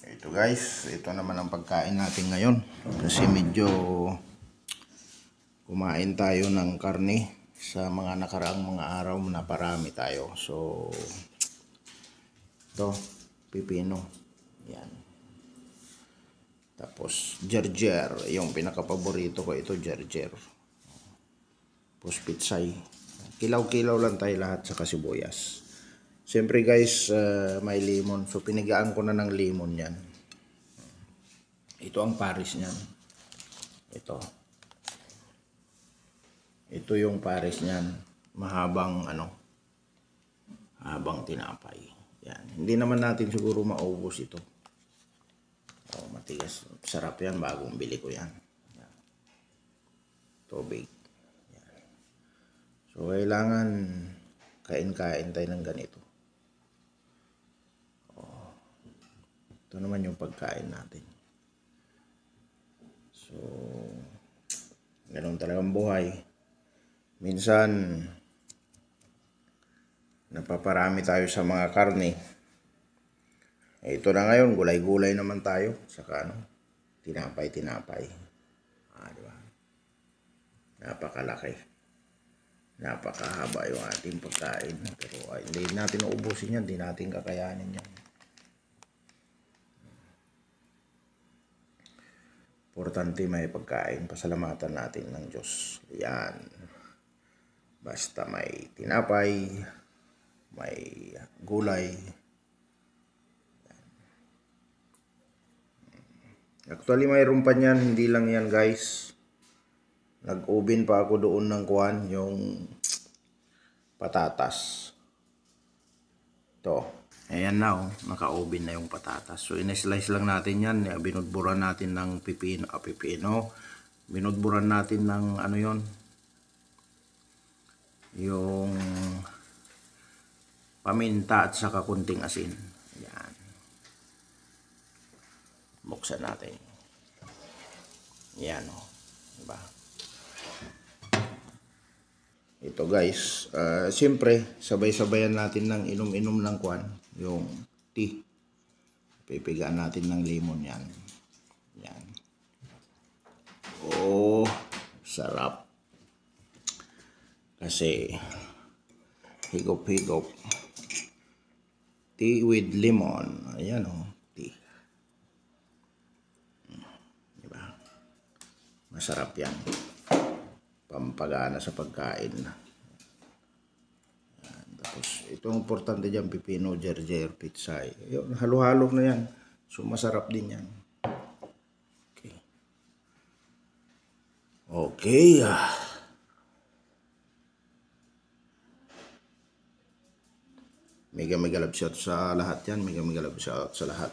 Ito guys, ito naman ang pagkain natin ngayon. Kasi medyo kumain tayo ng karne sa mga nakaraang mga araw na parami tayo. So, ito, pipino. Yan. Tapos, gerger. Yung pinaka-paborito ko ito, gerger. Tapos, pitsay. Kilaw-kilaw lang tayo lahat sa kasibuyas. Siyempre guys, may lemon. So, pinigaan ko na ng lemon yan. Ito ang pares niyan. Ito yung pares niyan. Mahabang habang tinapay. Yan. Hindi naman natin siguro maubos ito. Oh, matigas. Sarap yan. Bagong bili ko yan. Yan. Tubig. Yan. So, kailangan kain-kain tayo ng ganito. Oh. Ito naman yung pagkain natin. So, ganun talagang buhay. Minsan, napaparami tayo sa mga karne. Ito na ngayon, gulay-gulay naman tayo. Saka tinapay-tinapay. Diba? Napakalaki. Napakahaba yung ating pagkain. Pero hindi natin uubusin yan. Hindi natin kakayanin yan. Importante may pagkain. Pasalamatan natin ng Diyos. Yan. Basta may tinapay, may gulay. Yan. Actually, mayroon pa niyan. Hindi lang yan guys. Nag-oven pa ako doon ng kuwan. Yung patatas. Ito. Ayan na naka-oven na yung patatas. So, in-slice lang natin yan. Binudburan natin ng pipino. Binudburan natin ng yung paminta at saka kunting asin. Ayan. Buksan natin. Ayan diba? Ito guys, siyempre sabay-sabayan natin ng inom-inom ng kwan, yung tea. Pipigaan natin ng lemon yan. Yan. Oh, sarap. Kasi higop-higop. Tea with lemon. Ayan tea. Diba? Masarap yan. Pampagana sa pagkain. Yan. Tapos ito ang importante dyan, pipino, gerger, pitsay. Halo-halo na yan. So masarap din yan. Okay. Okay. Mega love shout sa lahat yan. Mega love shout sa lahat.